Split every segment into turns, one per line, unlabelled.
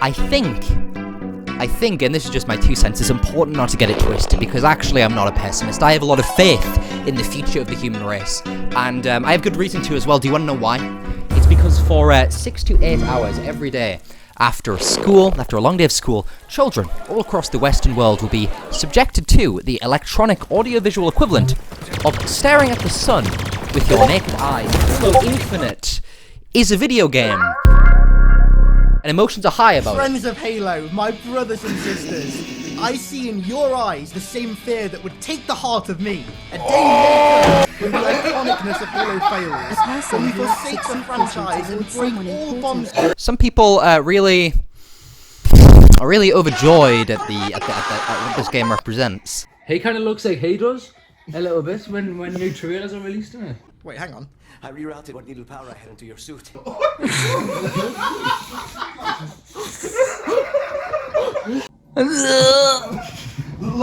I think, and this is just my 2 cents, it's important not to get it twisted, because actually I'm not a pessimist. I have a lot of faith in the future of the human race, and I have good reason to as well. Do you want to know why? It's because for 6 to 8 hours every day after school, after a long day of school, children all across the Western world will be subjected to the electronic audiovisual equivalent of staring at the sun with your naked eyes. Halo Infinite is a video game, and emotions are high about it.
Friends of Halo, my brothers and sisters, I see in your eyes the same fear that would take the heart of me. A day later, when the iconicness of Halo fails, when we forsake the franchise and break all bonds.
Some people are really overjoyed at what this game represents.
He kind of looks like he does a little bit when new trailers are released, doesn't it?
Wait, hang on.
I rerouted what needle power I had into your suit.
Look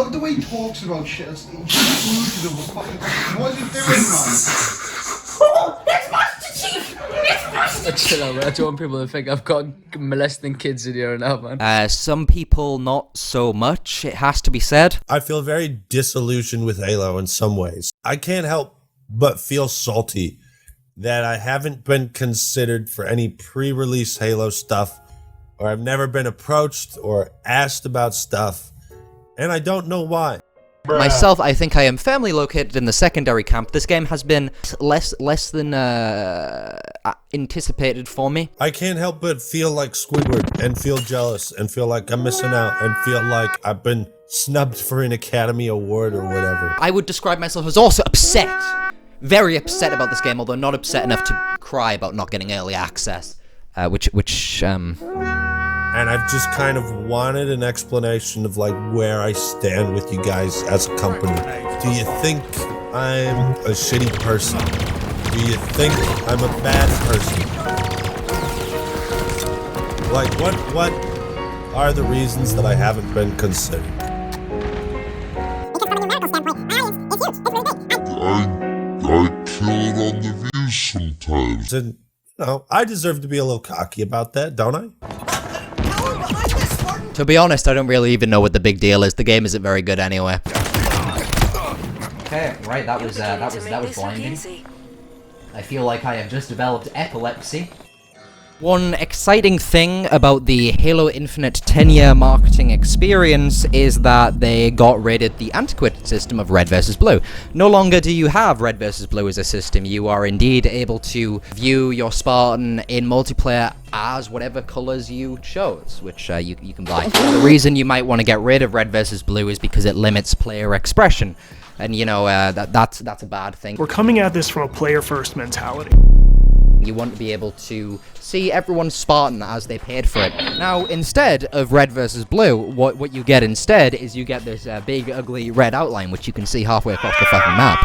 at the way he talks about shit. What is he doing, man?
Oh, it's Master Chief! It's Master Chief!
Chill out, man. I don't want people to think I've got molesting kids in here now, man.
Some people not so much, it has to be said.
I feel very disillusioned with Halo in some ways. I can't help but feel salty that I haven't been considered for any pre-release Halo stuff, or I've never been approached or asked about stuff, and I don't know why.
Myself, I think I am firmly located in the secondary camp. This game has been less than anticipated for me.
I can't help but feel like Squidward and feel jealous and feel like I'm missing out and feel like I've been snubbed for an Academy Award or whatever.
I would describe myself as also upset. Very upset about this game, although not upset enough to cry about not getting early access.
And I've just kind of wanted an explanation of like where I stand with you guys as a company. Do you think I'm a shitty person? Do you think I'm a bad person? Like what are the reasons that I haven't been considered?
Because from a numerical standpoint, audience, it's huge. It's really big.
I kill it on the views sometimes.
And, you know, I deserve to be a little cocky about that, don't I?
To be honest, I don't really even know what the big deal is. The game isn't very good anyway. Okay, right, that was blinding. I feel like I have just developed epilepsy. One exciting thing about the Halo Infinite 10-year marketing experience is that they got rid of the antiquated system of red versus blue. No longer do you have red versus blue as a system. You are indeed able to view your Spartan in multiplayer as whatever colors you chose, which you can buy. The reason you might want to get rid of red versus blue is because it limits player expression. And, you know, that's a bad thing.
We're coming at this from a player-first mentality.
You want to be able to see everyone's Spartan as they paid for it. Now, instead of red versus blue, what you get instead is you get this big, ugly red outline, which you can see halfway across the fucking map.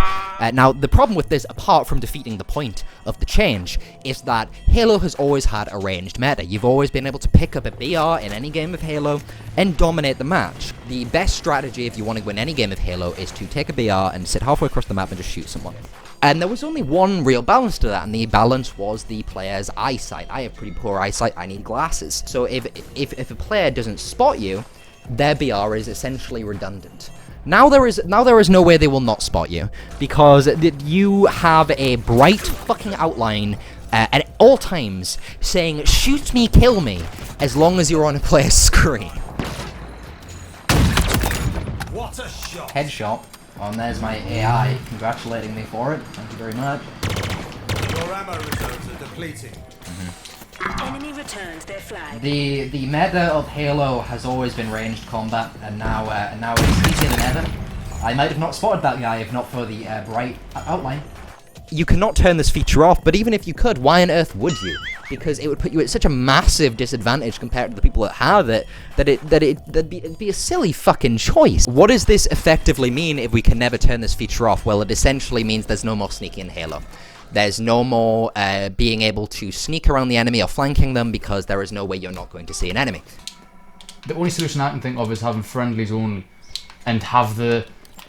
Now, the problem with this, apart from defeating the point of the change, is that Halo has always had a ranged meta. You've always been able to pick up a BR in any game of Halo and dominate the match. The best strategy if you want to win any game of Halo is to take a BR and sit halfway across the map and just shoot someone. And there was only one real balance to that, and the balance was the player's eyesight. I have pretty poor eyesight, I need glasses. So if a player doesn't spot you, their BR is essentially redundant. Now there is no way they will not spot you, because you have a bright fucking outline at all times saying, shoot me, kill me, as long as you're on a player's screen.
What a shot!
Headshot. Oh, and there's my AI congratulating me for it. Thank you very much.
Your ammo reserves are depleting.
Enemy returned their flag.
The meta of Halo has always been ranged combat, and now it's easier than ever. I might have not spotted that guy if not for the bright outline. You cannot turn this feature off, but even if you could, why on earth would you? Because it would put you at such a massive disadvantage compared to the people that have it, it'd be a silly fucking choice. What does this effectively mean if we can never turn this feature off? Well, it essentially means there's no more sneaking in Halo. There's no more being able to sneak around the enemy or flanking them, because there is no way you're not going to see an enemy.
The only solution I can think of is having friendlies only, and have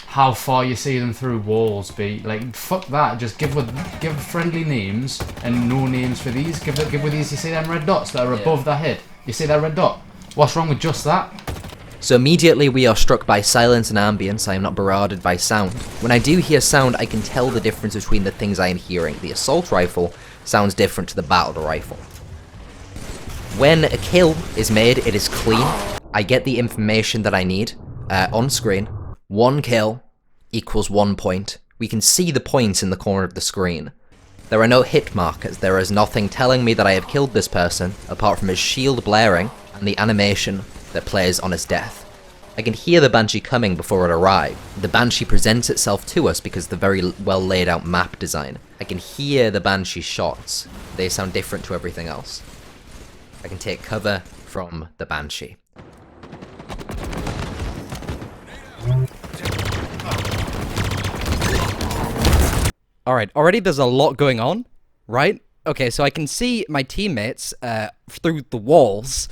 how far you see them through walls be like, fuck that. Just give friendly names and no names for these. Give with these. You see them red dots that are above their head. You see that red dot? What's wrong with just that?
So immediately we are struck by silence and ambience. I am not barraged by sound. When I do hear sound, I can tell the difference between the things I am hearing. The assault rifle sounds different to the battle rifle. When a kill is made, it is clean. I get the information that I need on screen. 1 kill equals 1 point. We can see the points in the corner of the screen. There are no hit markers. There is nothing telling me that I have killed this person, apart from his shield blaring and the animation that plays on his death. I can hear the Banshee coming before it arrives. The Banshee presents itself to us because of the very well laid out map design. I can hear the Banshee shots. They sound different to everything else. I can take cover from the Banshee. Alright, already there's a lot going on, right? Okay, so I can see my teammates through the walls.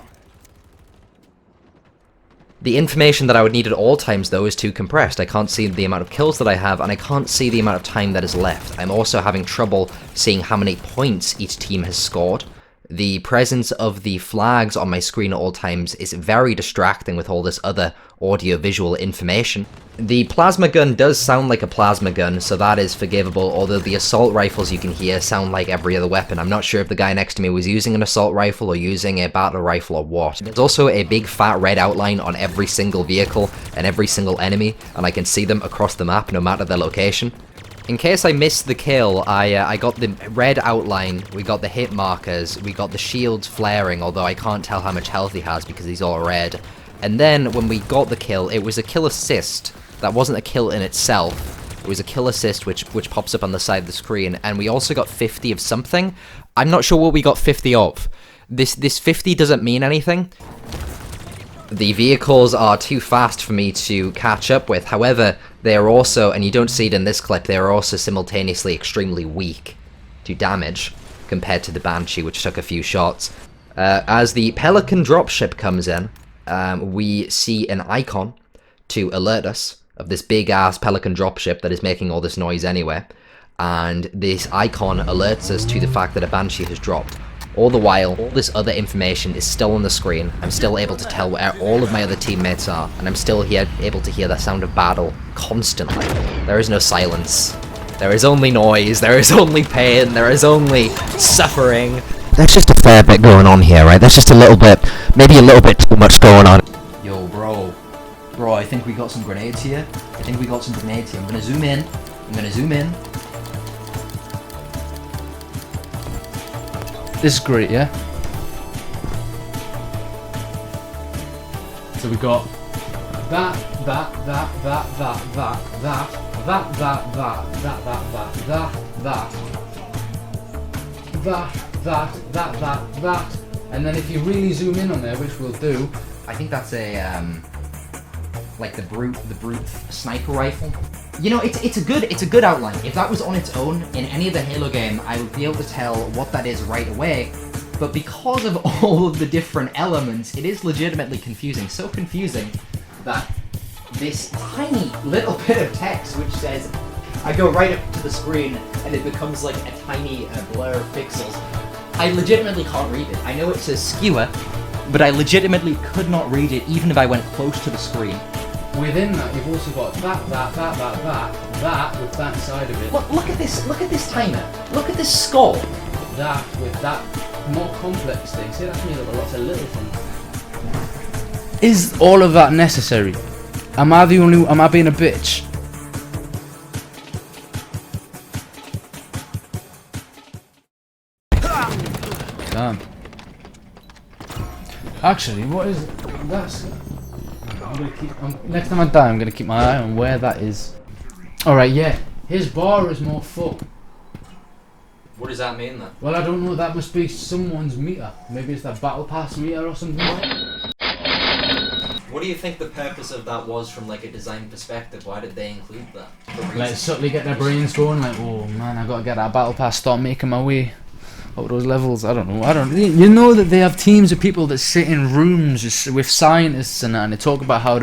The information that I would need at all times, though, is too compressed. I can't see the amount of kills that I have, and I can't see the amount of time that is left. I'm also having trouble seeing how many points each team has scored. The presence of the flags on my screen at all times is very distracting with all this other audio-visual information. The plasma gun does sound like a plasma gun, so that is forgivable, although the assault rifles you can hear sound like every other weapon. I'm not sure if the guy next to me was using an assault rifle or using a battle rifle or what. There's also a big fat red outline on every single vehicle and every single enemy, and I can see them across the map no matter their location. In case I missed the kill, I got the red outline, we got the hit markers, we got the shields flaring, although I can't tell how much health he has because he's all red. And then, when we got the kill, it was a kill assist. That wasn't a kill in itself. It was a kill assist which pops up on the side of the screen, and we also got 50 of something. I'm not sure what we got 50 of. This 50 doesn't mean anything. The vehicles are too fast for me to catch up with. However, they are also, and you don't see it in this clip, they are also simultaneously extremely weak to damage compared to the Banshee, which took a few shots. As the Pelican dropship comes in, we see an icon to alert us of this big-ass Pelican dropship that is making all this noise anyway, and this icon alerts us to the fact that a Banshee has dropped. All the while, all this other information is still on the screen. I'm still able to tell where all of my other teammates are, and I'm still able to hear the sound of battle constantly. There is no silence. There is only noise. There is only pain. There is only suffering. There's just a fair bit going on here, right? There's just a little bit, maybe a little bit too much going on. Yo, bro. Bro, I think we got some grenades here. I'm gonna zoom in.
This is great, yeah? So we got that, and then if you really zoom in on there, which we'll do,
I think that's a like the brute sniper rifle. You know, it's a good outline. If that was on its own in any other Halo game, I would be able to tell what that is right away. But because of all of the different elements, it is legitimately confusing. So confusing that this tiny little bit of text which says, I go right up to the screen and it becomes like a tiny blur of pixels. I legitimately can't read it. I know it says skewer, but I legitimately could not read it even if I went close to the screen.
within that you've also got that with that side of it.
Look at this timer. Look at this skull.
That with that more complex thing. See, that's made up of lots of little things. Is all of that necessary? Am I being a bitch? Damn. Actually, what is that's? Next time I die, I'm gonna keep my eye on where that is. All right, yeah. His bar is more full.
What does that mean then?
Well, I don't know. That must be someone's meter. Maybe it's that battle pass meter or something.
What do you think the purpose of that was from like a design perspective? Why did they include that?
Like subtly get their brains going. Like, oh man, I gotta get that battle pass. Start making my way. out those levels. I don't know. You know that they have teams of people that sit in rooms just with scientists and they talk about how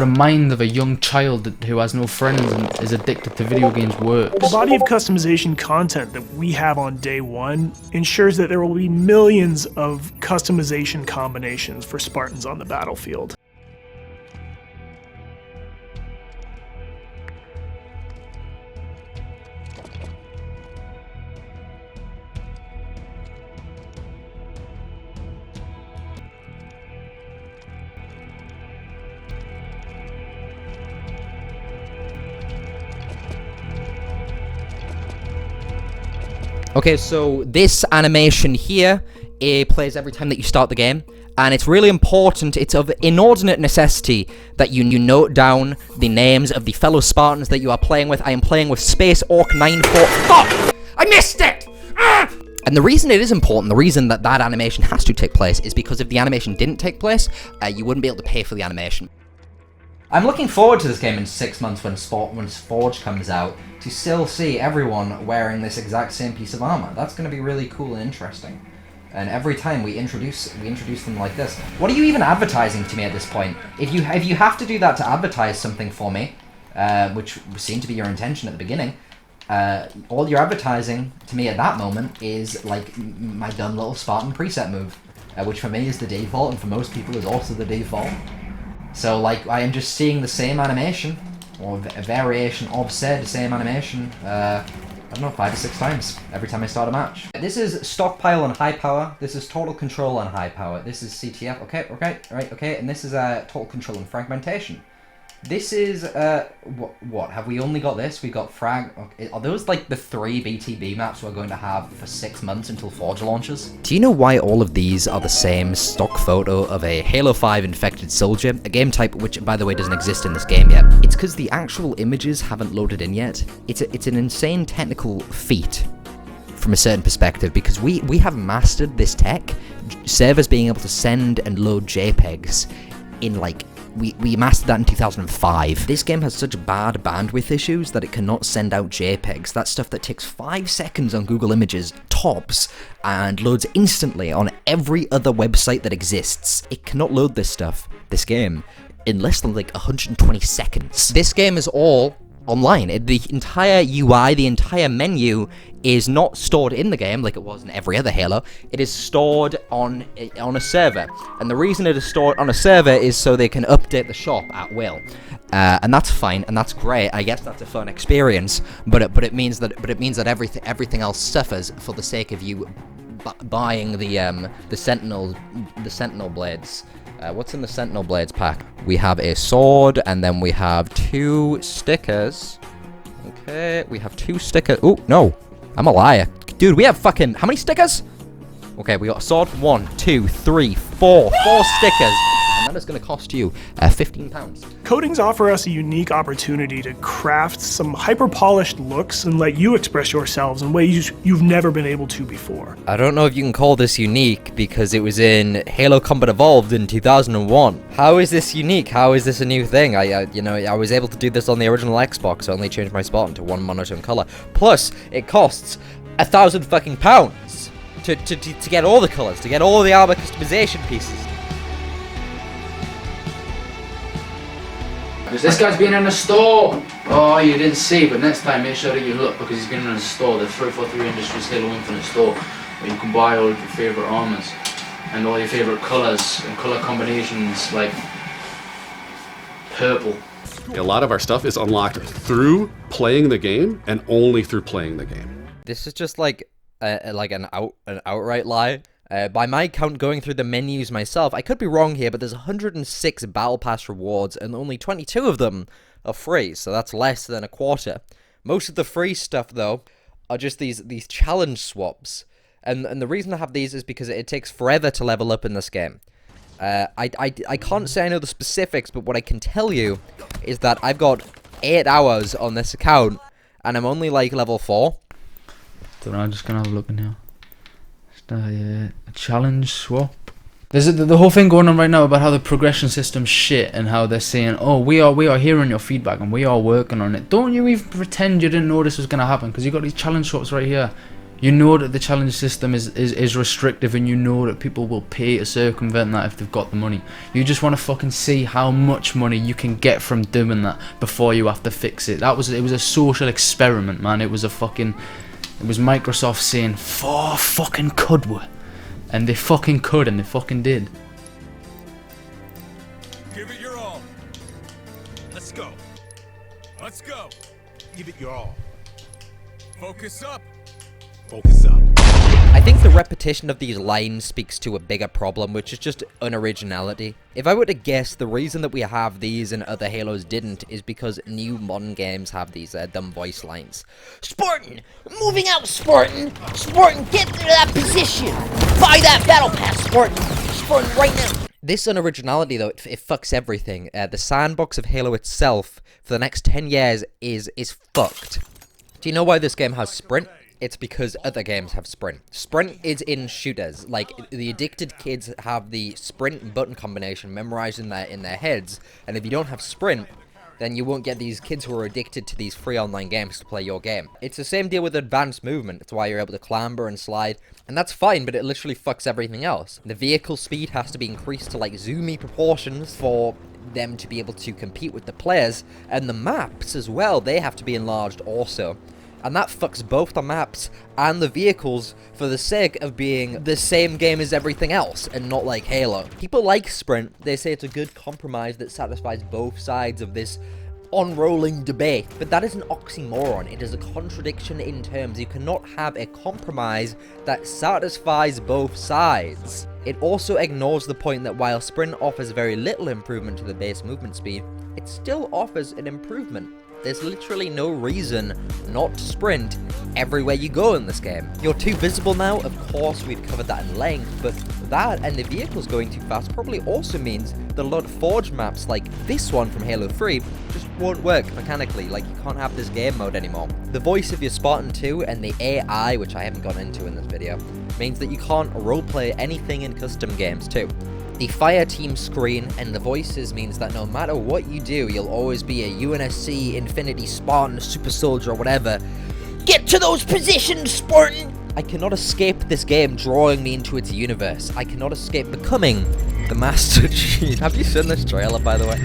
the mind of a young child who has no friends and is addicted to video games works.
The body of customization content that we have on day one ensures that there will be millions of customization combinations for Spartans on the battlefield.
Okay, so this animation here, it plays every time that you start the game, and it's really important, it's of inordinate necessity that you note down the names of the fellow Spartans that you are playing with. I am playing with Space Orc 94. Fuck! I missed it! Ah! And the reason it is important, the reason that animation has to take place, is because if the animation didn't take place, you wouldn't be able to pay for the animation. I'm looking forward to this game in 6 months when Forge comes out, to still see everyone wearing this exact same piece of armor. That's going to be really cool and interesting. And every time we introduce them like this. What are you even advertising to me at this point? If you have to do that to advertise something for me, which seemed to be your intention at the beginning, all you're advertising to me at that moment is like my dumb little Spartan preset move, which for me is the default and for most people is also the default. So, like, I am just seeing the same animation, or a variation of said same animation, I don't know, 5 to 6 times every time I start a match. This is Stockpile on high power, this is Total Control on high power, this is CTF, okay, and this is Total Control and Fragmentation. This is, what, have we only got this? We got okay. Are those like the 3 BTB maps we're going to have for 6 months until Forge launches? Do you know why all of these are the same stock photo of a Halo 5 infected soldier? A game type which, by the way, doesn't exist in this game yet. It's because the actual images haven't loaded in yet. It's an insane technical feat from a certain perspective, because we have mastered this tech, servers being able to send and load JPEGs in like, we mastered that in 2005. This game has such bad bandwidth issues that it cannot send out JPEGs. That's stuff that takes 5 seconds on Google Images, tops, and loads instantly on every other website that exists. It cannot load this stuff, this game, in less than like 120 seconds. This game is all online. The entire UI, the entire menu is not stored in the game like it was in every other Halo. It is stored on a server, and the reason it is stored on a server is so they can update the shop at will, and that's fine and that's great. I guess that's a fun experience, but it means that everything else suffers for the sake of you buying the Sentinel blades. What's in the Sentinel Blades pack? We have a sword, and then we have 2 stickers. Okay, we have 2 stickers. Oh, no. I'm a liar. Dude, we have fucking... How many stickers? Okay, we got a sword. 1, 2, 3, 4. 4 stickers. And that is going to cost you £15.
Coatings offer us a unique opportunity to craft some hyper-polished looks and let you express yourselves in ways you've never been able to before.
I don't know if you can call this unique because it was in Halo Combat Evolved in 2001. How is this unique? How is this a new thing? I was able to do this on the original Xbox. I only changed my Spartan to 1 monotone color. Plus, it costs £1,000 fucking pounds to get all the colors, to get all the armor customization pieces.
This guy's been in a store! Oh, you didn't see, but next time make sure that you look, because he's been in a store, the 343 Industries Halo Infinite store, where you can buy all of your favourite armors, and all your favourite colours, and colour combinations, like purple.
A lot of our stuff is unlocked through playing the game, and only through playing the game.
This is just like an outright lie. By my count, going through the menus myself, I could be wrong here, but there's 106 Battle Pass rewards, and only 22 of them are free, so that's less than a quarter. Most of the free stuff, though, are just these challenge swaps, and the reason I have these is because it takes forever to level up in this game. I can't say I know the specifics, but what I can tell you is that I've got 8 hours on this account, and I'm only like level 4.
Don't know, I'm just gonna have a look in here. A challenge swap. There's the whole thing going on right now about how the progression system's shit and how they're saying, oh, we are hearing your feedback and we are working on it. Don't you even pretend you didn't know this was gonna happen, because you got these challenge swaps right here. You know that the challenge system is restrictive, and you know that people will pay to circumvent that if they've got the money. You just want to fucking see how much money you can get from doing that before you have to fix it. It was a social experiment, man. It was Microsoft saying, fucking could we? And they fucking could, and they fucking did.
Give it your all. Let's go. Let's go. Give it your all. Focus up. Focus up.
I think the repetition of these lines speaks to a bigger problem, which is just unoriginality. If I were to guess, the reason that we have these and other Halos didn't is because new modern games have these dumb voice lines.
Spartan! Moving out, Spartan! Spartan, get to that position! Buy that battle pass, Spartan! Spartan, right now!
This unoriginality, though, it fucks everything. The sandbox of Halo itself, for the next 10 years, is fucked. Do you know why this game has sprint? It's because other games have sprint. Sprint is in shooters. Like, the addicted kids have the sprint button combination memorized in their heads, and if you don't have sprint, then you won't get these kids who are addicted to these free online games to play your game. It's the same deal with advanced movement. That's why you're able to clamber and slide, and that's fine, but it literally fucks everything else. The vehicle speed has to be increased to like zoomy proportions for them to be able to compete with the players, and the maps as well, they have to be enlarged also. And that fucks both the maps and the vehicles for the sake of being the same game as everything else and not like Halo. People like Sprint. They say it's a good compromise that satisfies both sides of this unrolling debate. But that is an oxymoron. It is a contradiction in terms. You cannot have a compromise that satisfies both sides. It also ignores the point that while Sprint offers very little improvement to the base movement speed, it still offers an improvement. There's literally no reason not to sprint everywhere you go in this game. You're too visible now, of course, we've covered that in length, but that and the vehicles going too fast probably also means that a lot of forged maps like this one from Halo 3 just won't work mechanically. Like, you can't have this game mode anymore. The voice of your Spartan 2 and the AI, which I haven't gone into in this video, means that you can't roleplay anything in custom games too. The fire team screen and the voices means that no matter what you do, you'll always be a UNSC, Infinity, Spartan, Super Soldier, or whatever.
Get to those positions, Spartan!
I cannot escape this game drawing me into its universe. I cannot escape becoming the Master Chief. Have you seen this trailer, by the way?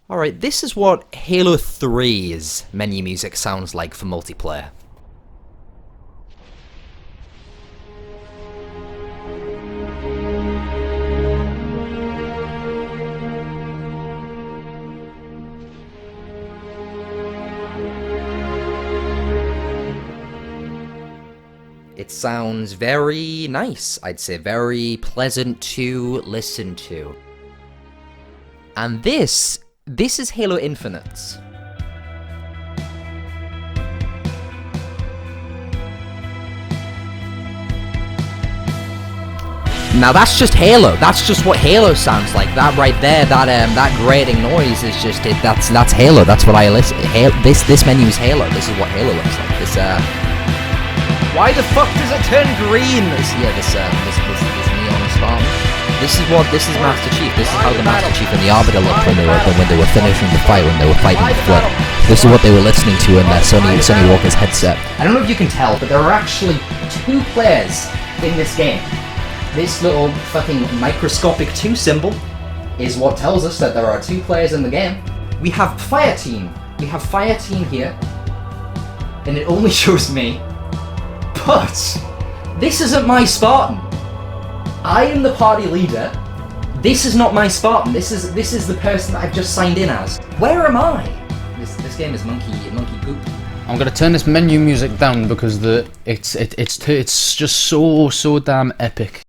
Alright, this is what Halo 3's menu music sounds like for multiplayer. It sounds very nice, I'd say, very pleasant to listen to. And this is Halo Infinite. Now that's just Halo. That's just what Halo sounds like. That right there, that grating noise is just it. That's Halo. That's what I listen. This menu is Halo. This is what Halo looks like. This Why the fuck does it turn green? This neon Spartan. This is Master Chief. This is how the Master Chief and the Arbiter looked when they were finishing the fight, when they were fighting the flood. This is what they were listening to in their Sonny Walker's headset. I don't know if you can tell, but there are actually 2 players in this game. This little fucking microscopic 2 symbol is what tells us that there are 2 players in the game. We have Fire Team. We have Fire Team here, and it only shows me. But this isn't my Spartan. I am the party leader. This is not my Spartan. This is the person that I've just signed in as. Where am I? This game is monkey poop.
I'm gonna turn this menu music down because it's just so damn epic.